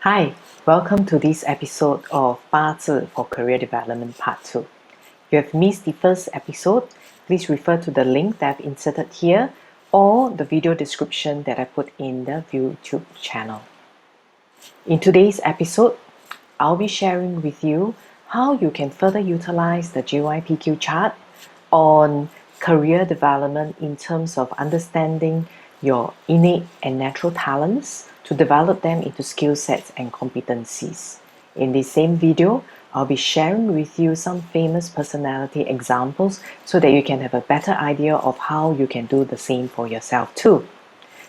Hi, welcome to this episode of Bazi for Career Development Part 2. If you have missed the first episode, please refer to the link that I've inserted here or the video description that I put in the YouTube channel. In today's episode, I'll be sharing with you how you can further utilize the JYPQ chart on career development in terms of understanding your innate and natural talents to develop them into skill sets and competencies. In this same video, I'll be sharing with you some famous personality examples so that you can have a better idea of how you can do the same for yourself too.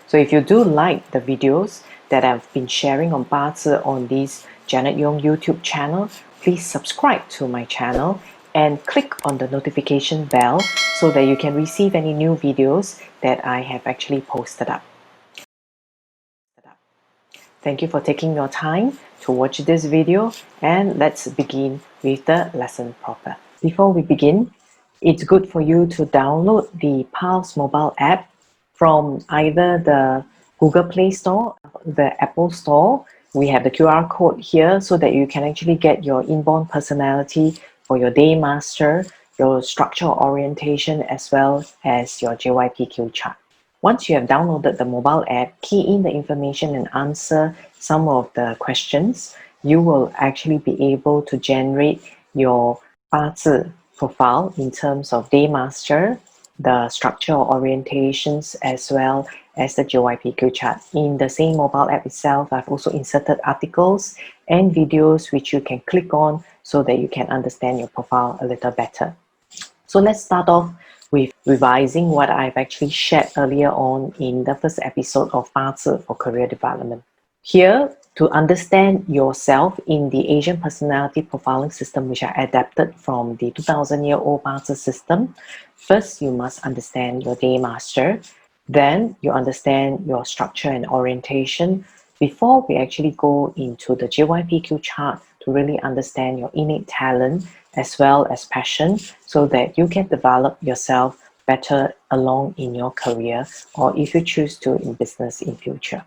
So if you do like the videos that I've been sharing on Bazi on this Janet Yong YouTube channel, please subscribe to my channel and click on the notification bell so that you can receive any new videos that I have actually posted up. Thank you for taking your time to watch this video, and let's begin with the lesson proper. Before we begin, it's good for you to download the Pulse mobile app from either the Google Play Store, the Apple Store. We have the QR code here so that you can actually get your inborn personality for your day master, your structural orientation, as well as your JYPQ chart. Once you have downloaded the mobile app, key in the information and answer some of the questions, you will actually be able to generate your Bazi profile in terms of day master, the structural orientations, as well as the JYPQ chart. In the same mobile app itself, I've also inserted articles and videos which you can click on so that you can understand your profile a little better. So let's start off with revising what I've actually shared earlier on in the first episode of Bazi for Career Development. Here, to understand yourself in the Asian Personality Profiling System, which I adapted from the 2000-year-old Bazi system, first you must understand your day master, then you understand your structure and orientation before we actually go into the JYPQ chart to really understand your innate talent as well as passion so that you can develop yourself better along in your career or if you choose to in business in future.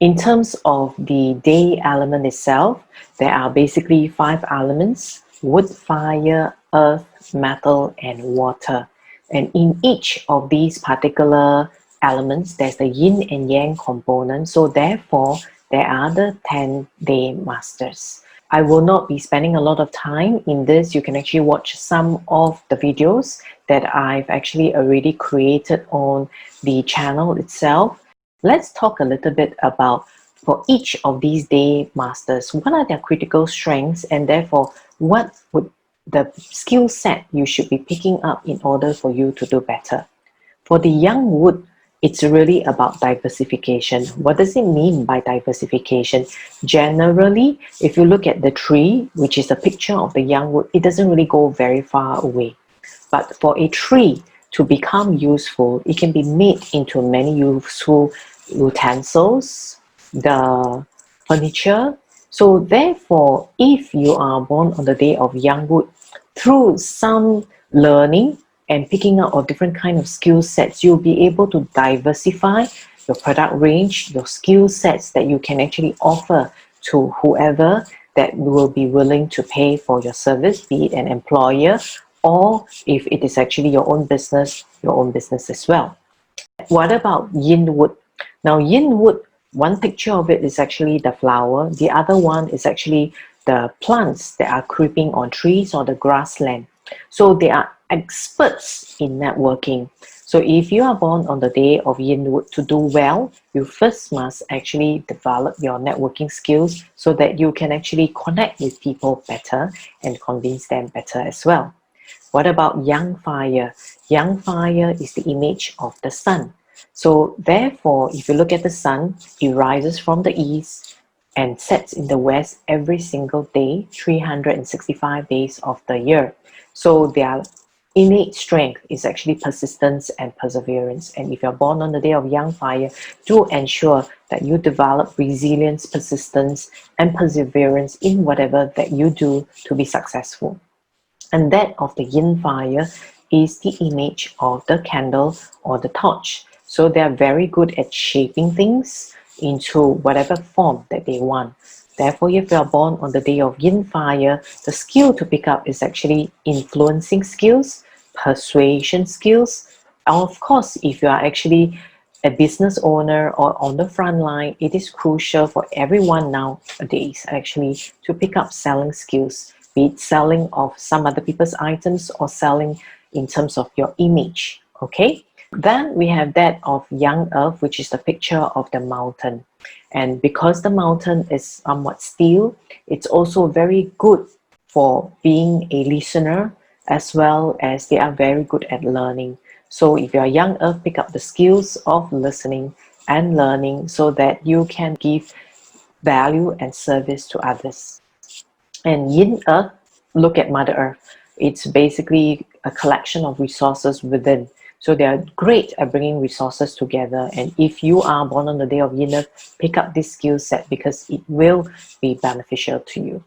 In terms of the day element itself, there are basically 5 elements: wood, fire, earth, metal, and water. And in each of these particular elements, there's the yin and yang component. So therefore, there are the 10 day masters. I will not be spending a lot of time in this. You can actually watch some of the videos that I've actually already created on the channel itself. Let's talk a little bit about, for each of these day masters, what are their critical strengths, and therefore what would the skill set you should be picking up in order for you to do better. For the young wood, it's really about diversification. What does it mean by diversification? Generally, if you look at the tree, which is a picture of the young wood, it doesn't really go very far away. But for a tree to become useful, it can be made into many useful utensils, the furniture. So therefore, if you are born on the day of young wood, through some learning and picking up of different kind of skill sets, you'll be able to diversify your product range, your skill sets that you can actually offer to whoever that will be willing to pay for your service, be it an employer, or if it is actually your own business as well. What about yin wood? Now yin wood, one picture of it is actually the flower, the other one is actually the plants that are creeping on trees or the grassland. So they are experts in networking. So if you are born on the day of yin wood, to do well, you first must actually develop your networking skills so that you can actually connect with people better and convince them better as well. What about young fire? Young fire is the image of the sun. So therefore, if you look at the sun, it rises from the east and sets in the west every single day, 365 days of the year. So their innate strength is actually persistence and perseverance. And if you're born on the day of young fire, do ensure that you develop resilience, persistence, and perseverance in whatever that you do to be successful. And that of the yin fire is the image of the candle or the torch. So they are very good at shaping things, into whatever form that they want. Therefore, if you are born on the day of yin fire, the skill to pick up is actually influencing skills, persuasion skills. Of course, if you are actually a business owner or on the front line, it is crucial for everyone nowadays actually to pick up selling skills, be it selling of some other people's items or selling in terms of your image. Okay, then we have that of young earth, which is the picture of the mountain. And because the mountain is somewhat still, it's also very good for being a listener, as well as they are very good at learning. So if you are young earth, pick up the skills of listening and learning so that you can give value and service to others. And yin earth, look at mother earth. It's basically a collection of resources within. So they are great at bringing resources together. And if you are born on the day of yin earth, pick up this skill set because it will be beneficial to you.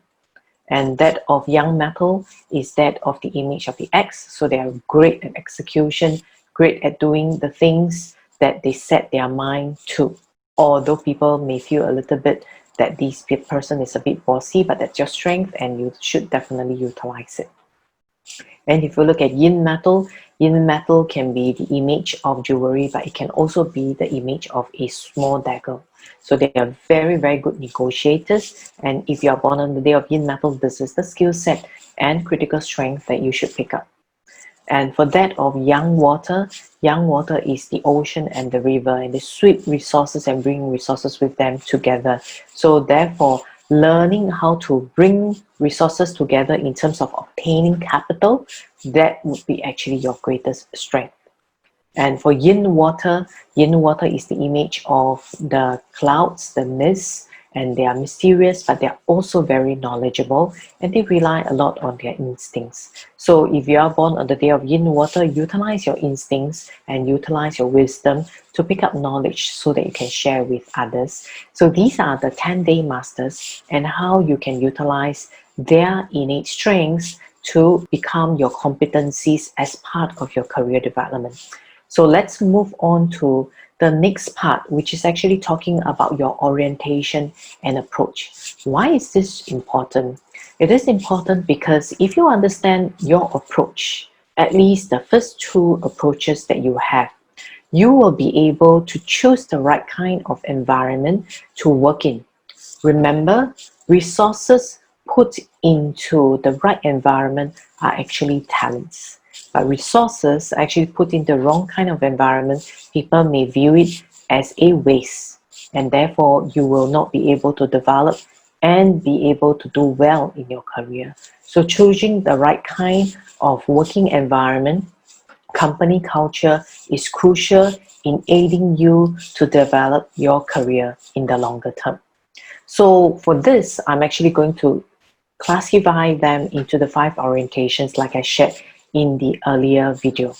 And that of young metal is that of the image of the X. So they are great at execution, great at doing the things that they set their mind to. Although people may feel a little bit that this person is a bit bossy, but that's your strength and you should definitely utilize it. And if you look at yin metal can be the image of jewelry, but it can also be the image of a small dagger. So they are very, very good negotiators. And if you are born on the day of yin metal, this is the skill set and critical strength that you should pick up. And for that of young water is the ocean and the river, and they sweep resources and bring resources with them together. So therefore, learning how to bring resources together in terms of obtaining capital, that would be actually your greatest strength. And for yin water is the image of the clouds, the mists, and they are mysterious, but they're also very knowledgeable, and they rely a lot on their instincts. So if you are born on the day of yin water, utilize your instincts and utilize your wisdom to pick up knowledge so that you can share with others. So these are the 10-day masters and how you can utilize their innate strengths to become your competencies as part of your career development. So let's move on to the next part, which is actually talking about your orientation and approach. Why is this important? It is important because if you understand your approach, at least the first two approaches that you have, you will be able to choose the right kind of environment to work in. Remember, resources put into the right environment are actually talents. But resources actually put in the wrong kind of environment, people may view it as a waste. And therefore, you will not be able to develop and be able to do well in your career. So choosing the right kind of working environment, company culture is crucial in aiding you to develop your career in the longer term. So for this, I'm actually going to classify them into the 5 orientations like I shared in the earlier video.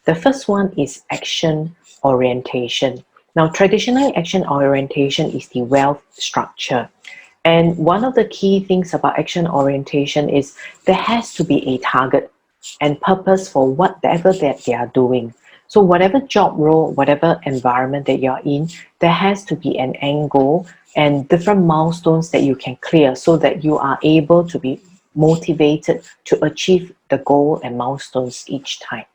The first one is action orientation. Now, traditionally, action orientation is the wealth structure. And one of the key things about action orientation is there has to be a target and purpose for whatever that they are doing. So whatever job role, whatever environment that you're in, there has to be an end goal and different milestones that you can clear so that you are able to be motivated to achieve the goal and milestones each time.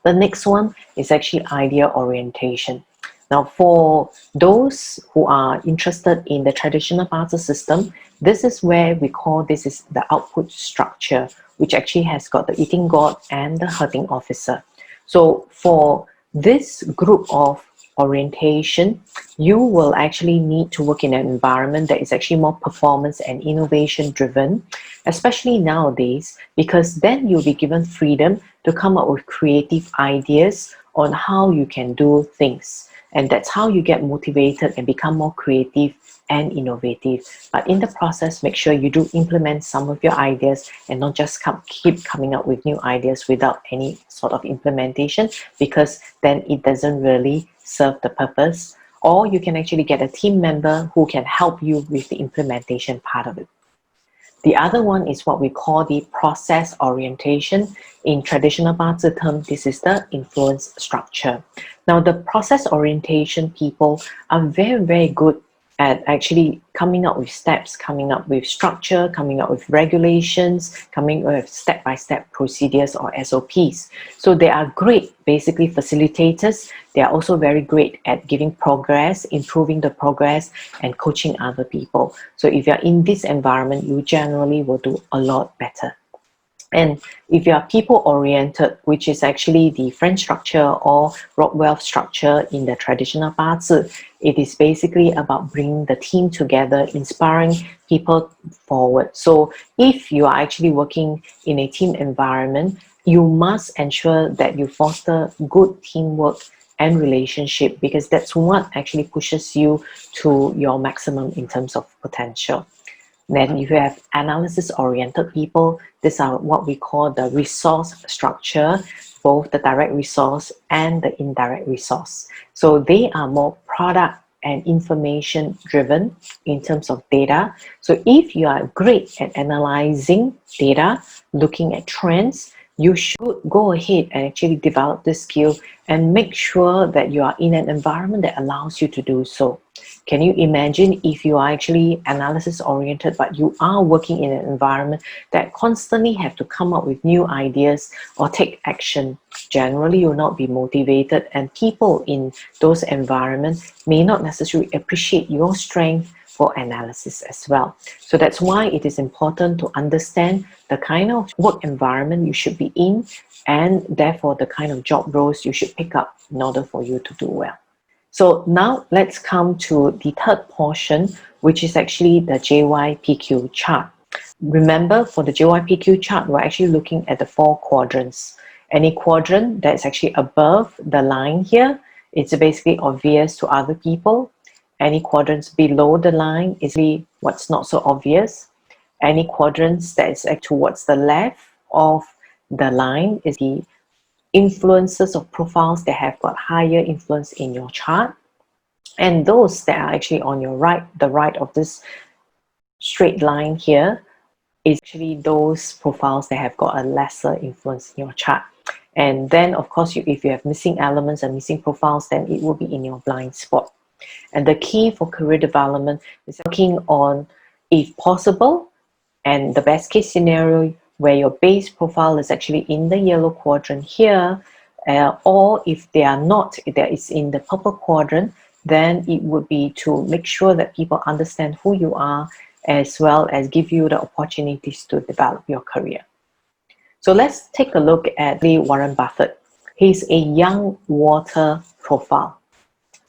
The next one is actually idea orientation. Now, for those who are interested in the traditional barter system, this is where we call this is the output structure, which actually has got the eating god and the herding officer. So for this group of orientation, you will actually need to work in an environment that is actually more performance and innovation driven, especially nowadays, because then you'll be given freedom to come up with creative ideas on how you can do things. And that's how you get motivated and become more creative and innovative. But in the process, make sure you do implement some of your ideas and not just keep coming up with new ideas without any sort of implementation, because then it doesn't really serve the purpose. Or you can actually get a team member who can help you with the implementation part of it. The other one is what we call the process orientation. In traditional Bazi term, this is the influence structure. Now, the process orientation people are very, very good at actually coming up with steps, coming up with structure, coming up with regulations, coming up with step-by-step procedures or SOPs. So they are great, basically facilitators. They are also very great at giving progress, improving the progress, and coaching other people. So if you're in this environment, you generally will do a lot better. And if you are people-oriented, which is actually the French structure or Rockwell structure in the traditional Bazi, it is basically about bringing the team together, inspiring people forward. So if you are actually working in a team environment, you must ensure that you foster good teamwork and relationship, because that's what actually pushes you to your maximum in terms of potential. Then if you have analysis-oriented people, these are what we call the resource structure, both the direct resource and the indirect resource. So they are more product and information driven in terms of data. So if you are great at analyzing data, looking at trends, you should go ahead and actually develop this skill and make sure that you are in an environment that allows you to do so. Can you imagine if you are actually analysis oriented, but you are working in an environment that constantly have to come up with new ideas or take action? Generally, you will not be motivated, and people in those environments may not necessarily appreciate your strength for analysis as well. So that's why it is important to understand the kind of work environment you should be in, and therefore the kind of job roles you should pick up in order for you to do well. So now let's come to the third portion, which is actually the JYPQ chart. Remember, for the JYPQ chart, we're actually looking at the 4 quadrants. Any quadrant that's actually above the line here, it's basically obvious to other people. Any quadrants below the line is really what's not so obvious. Any quadrants that is towards the left of the line is the influences of profiles that have got higher influence in your chart. And those that are actually on your right, the right of this straight line here, is actually those profiles that have got a lesser influence in your chart. And then, of course, if you have missing elements and missing profiles, then it will be in your blind spot. And the key for career development is working on, if possible, and the best case scenario, where your base profile is actually in the yellow quadrant here, or if they are not, if that is in the purple quadrant, then it would be to make sure that people understand who you are, as well as give you the opportunities to develop your career. So let's take a look at Warren Buffett. He's a young water profile.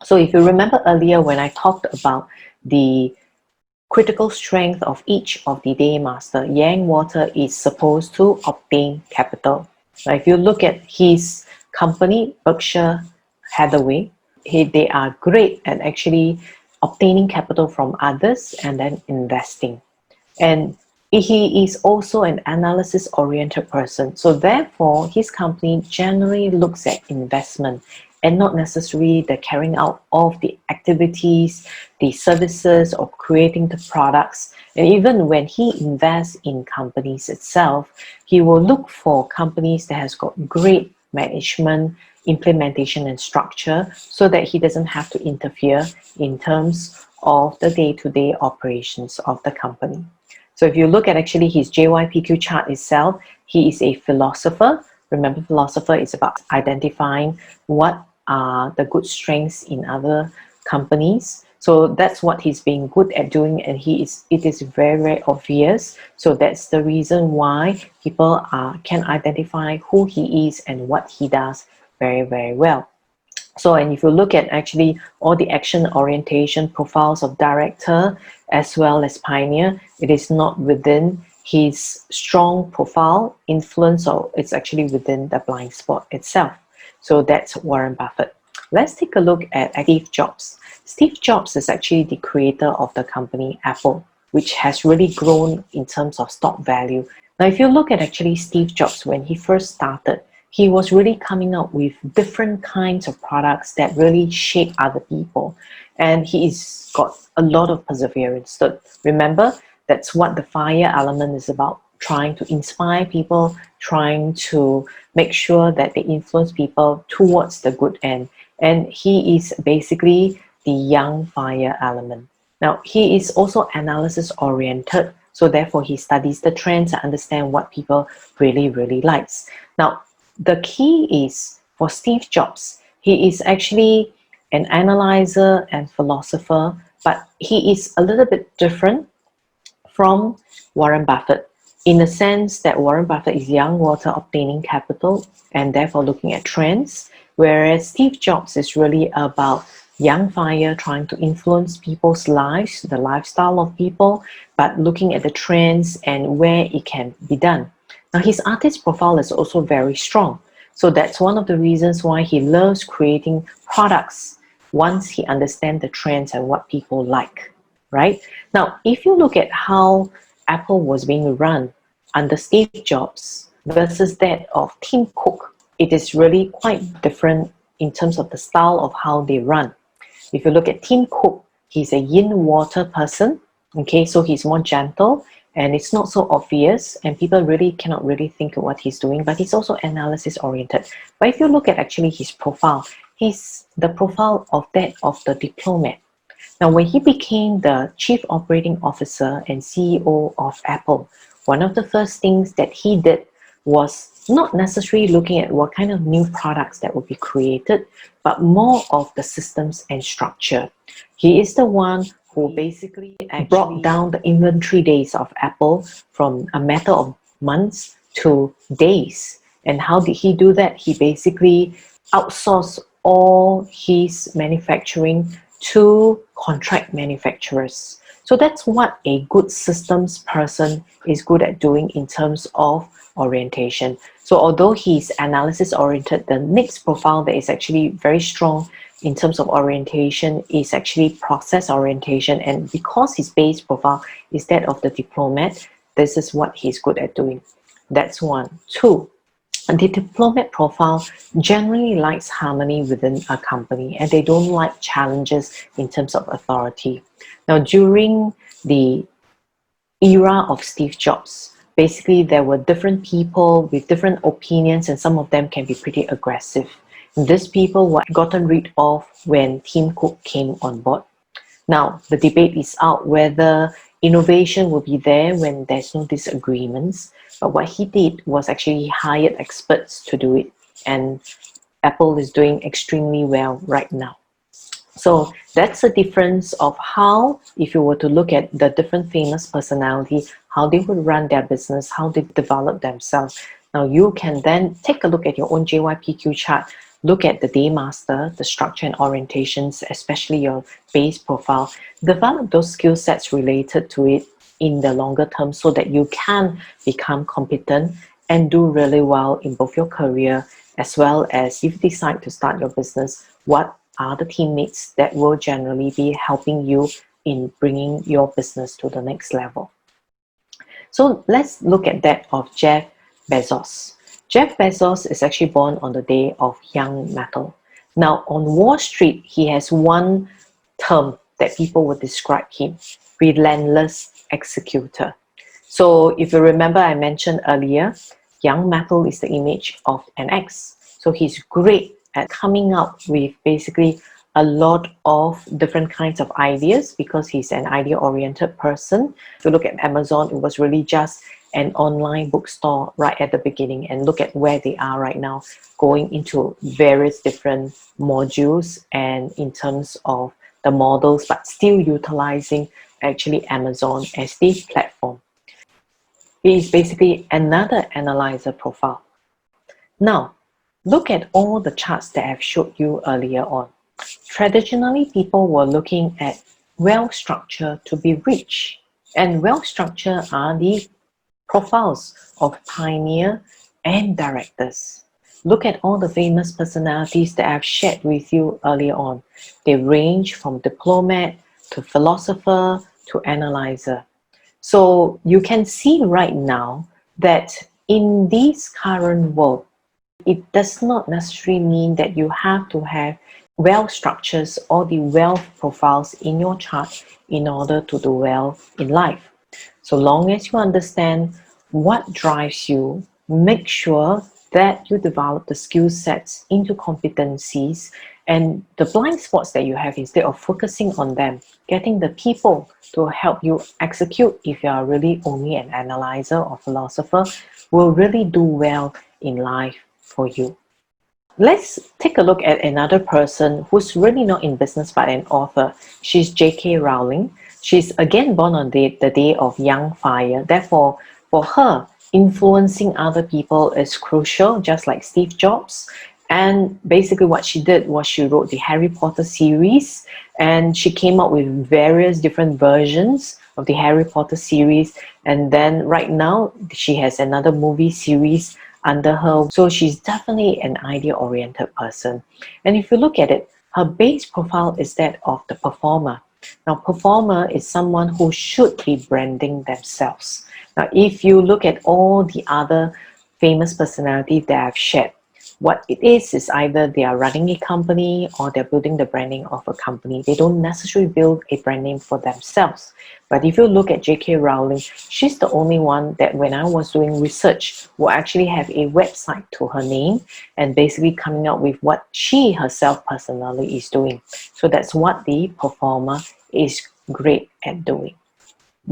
So if you remember earlier when I talked about the critical strength of each of the day master, Yang water is supposed to obtain capital. Now, if you look at his company, Berkshire Hathaway, they are great at actually obtaining capital from others and then investing. And he is also an analysis-oriented person. So therefore, his company generally looks at investment and not necessarily the carrying out of the activities, the services, or creating the products. And even when he invests in companies itself, he will look for companies that has got great management, implementation, and structure, so that he doesn't have to interfere in terms of the day-to-day operations of the company. So if you look at actually his JYPQ chart itself, he is a philosopher. Remember, philosopher is about identifying what are the good strengths in other companies. So that's what he's being good at doing, and it is very, very obvious. So that's the reason why people can identify who he is and what he does very, very well. So, and if you look at actually all the action orientation profiles of director as well as pioneer, it is not within his strong profile influence, or it's actually within the blind spot itself. So that's Warren Buffett. Let's take a look at Steve Jobs. Steve Jobs is actually the creator of the company Apple, which has really grown in terms of stock value. Now, if you look at actually Steve Jobs, when he first started, he was really coming up with different kinds of products that really shape other people. And he's got a lot of perseverance. So remember, That's what the fire element is about, trying to inspire people, trying to make sure that they influence people towards the good end. And he is basically the young fire element. Now, he is also analysis oriented, so therefore he studies the trends and understand what people really likes. Now, the key is for Steve Jobs, he is actually an analyzer and philosopher, but he is a little bit different from Warren Buffett in the sense that Warren Buffett is young water obtaining capital and therefore looking at trends, whereas Steve Jobs is really about young fire trying to influence people's lives, the lifestyle of people, but looking at the trends and where it can be done. Now, his artist profile is also very strong. So that's one of the reasons why he loves creating products once he understands the trends and what people like, right? Now, if you look at how Apple was being run under Steve Jobs versus that of Tim Cook, it is really quite different in terms of the style of how they run. If you look at Tim Cook, he's a yin water person, okay, so he's more gentle and it's not so obvious and people really cannot really think of what he's doing, but he's also analysis oriented. But if you look at actually his profile, he's the profile of that of the diplomat. Now, when he became the Chief Operating Officer and CEO of Apple, one of the first things that he did was not necessarily looking at what kind of new products that would be created, but more of the systems and structure. He is the one who basically brought down the inventory days of Apple from a matter of months to days. And how did he do that? He basically outsourced all his manufacturing to contract manufacturers. So that's what a good systems person is good at doing in terms of orientation. So although he's analysis oriented, the next profile that is actually very strong in terms of orientation is actually process orientation. And because his base profile is that of the diplomat, this is what he's good at doing. That's one. Two, the diplomat profile generally likes harmony within a company and they don't like challenges in terms of authority. Now, during the era of Steve Jobs, basically there were different people with different opinions and some of them can be pretty aggressive. These people were gotten rid of when Tim Cook came on board. Now, the debate is out whether innovation will be there when there's no disagreements. But what he did was actually he hired experts to do it. And Apple is doing extremely well right now. So that's the difference of how, if you were to look at the different famous personality, how they would run their business, how they develop themselves. Now you can then take a look at your own JYPQ chart, look at the day master, the structure and orientations, especially your base profile, develop those skill sets related to it in the longer term so that you can become competent and do really well in both your career as well as if you decide to start your business, what are the teammates that will generally be helping you in bringing your business to the next level. So let's look at that of Jeff Bezos. Jeff Bezos is actually born on the day of young metal. Now on Wall Street, he has one term that people would describe him, relentless executor. So if you remember, I mentioned earlier, young metal is the image of an X. So he's great at coming up with basically a lot of different kinds of ideas because he's an idea-oriented person. If you look at Amazon, it was really just an online bookstore right at the beginning, and look at where they are right now, going into various different modules and in terms of the models, but still utilizing actually Amazon as the platform. It is basically another analyzer profile. Now, look at all the charts that I've showed you earlier on. Traditionally, people were looking at wealth structure to be rich, and wealth structure are the profiles of pioneer and directors. Look at all the famous personalities that I've shared with you earlier on. They range from diplomat to philosopher to analyzer. So you can see right now that in this current world, it does not necessarily mean that you have to have wealth structures or the wealth profiles in your chart in order to do well in life. So long as you understand what drives you, make sure that you develop the skill sets into competencies, and the blind spots that you have, instead of focusing on them, getting the people to help you execute, if you are really only an analyzer or philosopher, will really do well in life for you. Let's take a look at another person who's really not in business but an author. She's J.K. Rowling. She's again born on the day of young fire. Therefore, for her, influencing other people is crucial, just like Steve Jobs. And basically what she did was she wrote the Harry Potter series, and she came up with various different versions of the Harry Potter series. And then right now, she has another movie series under her. So she's definitely an idea-oriented person. And if you look at it, her base profile is that of the performer. Now, performer is someone who should be branding themselves. Now, if you look at all the other famous personalities that I've shared, what it is either they are running a company or they're building the branding of a company. They don't necessarily build a brand name for themselves. But if you look at J.K. Rowling, she's the only one that when I was doing research will actually have a website to her name and basically coming out with what she herself personally is doing. So that's what the performer is great at doing.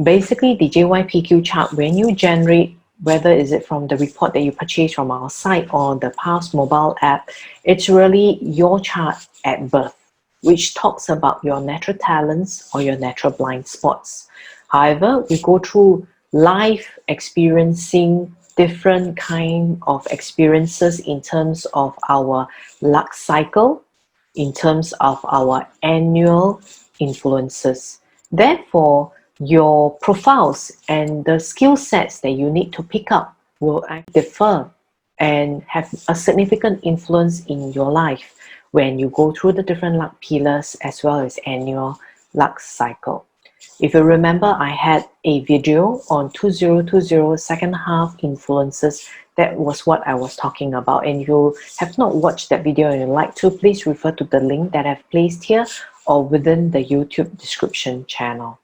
Basically, the JYPQ chart, when you generate, whether is it from the report that you purchase from our site or the Pulse mobile app, it's really your chart at birth, which talks about your natural talents or your natural blind spots. However, we go through life experiencing different kind of experiences in terms of our luck cycle, in terms of our annual influences. Therefore, your profiles and the skill sets that you need to pick up will differ and have a significant influence in your life when you go through the different luck pillars as well as annual luck cycle. If you remember, I had a video on 2020 second half influences. That was what I was talking about. And if you have not watched that video and you'd like to, please refer to the link that I've placed here or within the YouTube description channel.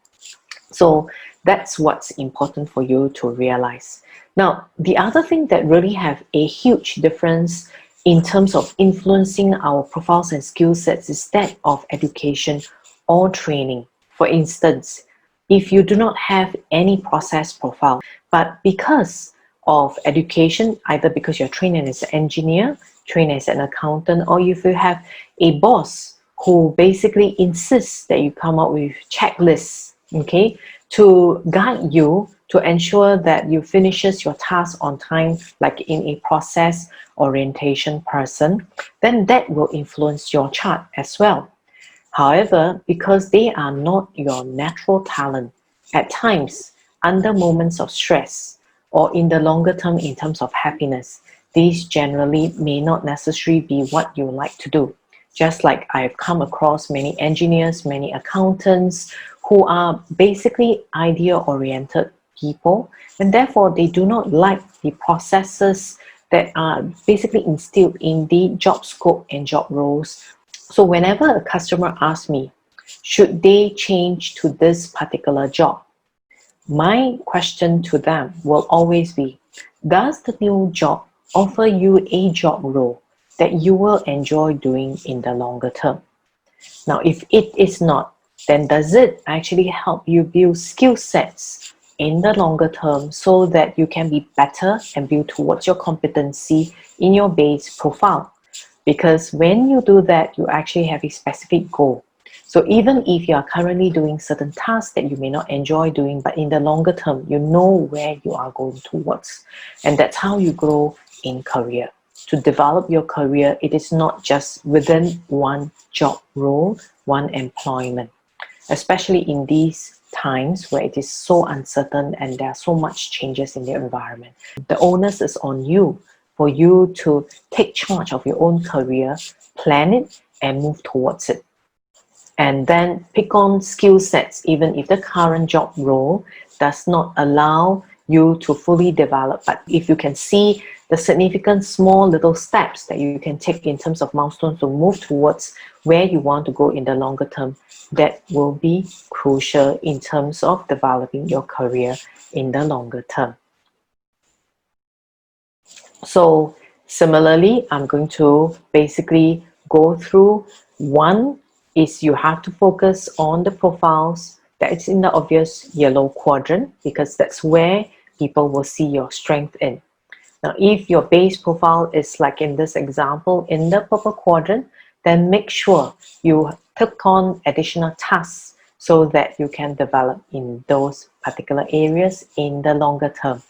So that's what's important for you to realize. Now, the other thing that really have a huge difference in terms of influencing our profiles and skill sets is that of education or training. For instance, if you do not have any process profile, but because of education, either because you're trained as an engineer, trained as an accountant, or if you have a boss who basically insists that you come up with checklists, okay, to guide you to ensure that you finishes your task on time, like in a process orientation person, then that will influence your chart as well. However, because they are not your natural talent, at times, under moments of stress or in the longer term in terms of happiness, these generally may not necessarily be what you like to do. Just like I've come across many engineers, many accountants who are basically idea-oriented people, and therefore they do not like the processes that are basically instilled in the job scope and job roles. So whenever a customer asks me, should they change to this particular job? My question to them will always be, does the new job offer you a job role that you will enjoy doing in the longer term? Now, if it is not, then does it actually help you build skill sets in the longer term so that you can be better and build towards your competency in your base profile? Because when you do that, you actually have a specific goal. So even if you are currently doing certain tasks that you may not enjoy doing, but in the longer term, you know where you are going towards. And that's how you grow in career. To develop your career, it is not just within one job role, one employment. Especially in these times where it is so uncertain and there are so much changes in the environment. The onus is on you for you to take charge of your own career, plan it, and move towards it. And then pick on skill sets, even if the current job role does not allow you to fully develop. But if you can see the significant small little steps that you can take in terms of milestones to move towards where you want to go in the longer term, that will be crucial in terms of developing your career in the longer term. So similarly, I'm going to basically go through. One is you have to focus on the profiles that is in the obvious yellow quadrant, because that's where people will see your strength in. Now, if your base profile is like in this example in the purple quadrant, then make sure you take on additional tasks so that you can develop in those particular areas in the longer term.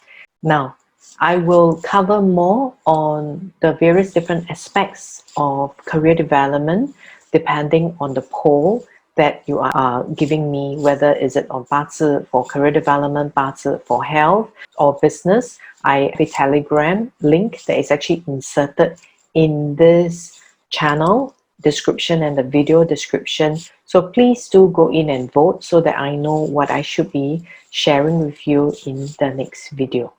Now, I will cover more on the various different aspects of career development depending on the poll that you are giving me, whether is it on Bazi for career development, Bazi for health or business. I have a Telegram link that is actually inserted in this channel description and the video description. So please do go in and vote so that I know what I should be sharing with you in the next video.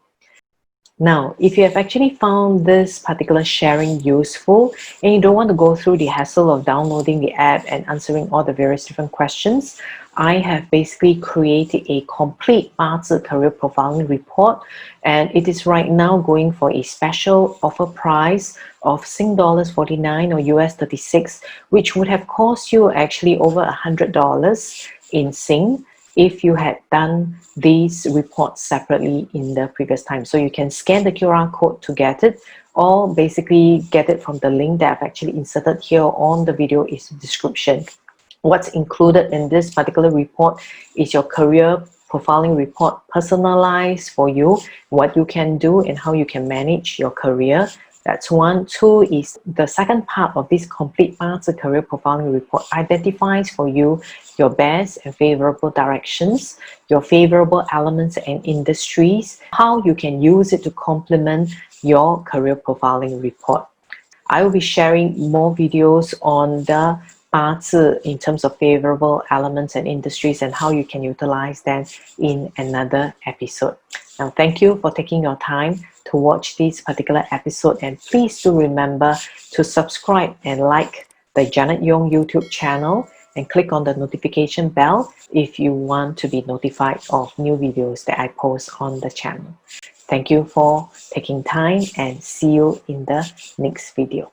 Now, if you have actually found this particular sharing useful and you don't want to go through the hassle of downloading the app and answering all the various different questions, I have basically created a complete Bazi career profiling report, and it is right now going for a special offer price of Sing$ 49 or US 36, which would have cost you actually over $100 in Sing if you had done these reports separately in the previous time. So you can scan the QR code to get it, or basically get it from the link that I've actually inserted here on the video is description. What's included in this particular report is your career profiling report, personalized for you, what you can do and how you can manage your career. That's one. Two is the second part of this complete Bazi career profiling report identifies for you your best and favorable directions, your favorable elements and industries, how you can use it to complement your career profiling report. I will be sharing more videos on the Bazi in terms of favorable elements and industries and how you can utilize them in another episode. Now, thank you for taking your time to watch this particular episode, and please do remember to subscribe and like the Janet Yong YouTube channel and click on the notification bell if you want to be notified of new videos that I post on the channel. Thank you for taking time and see you in the next video.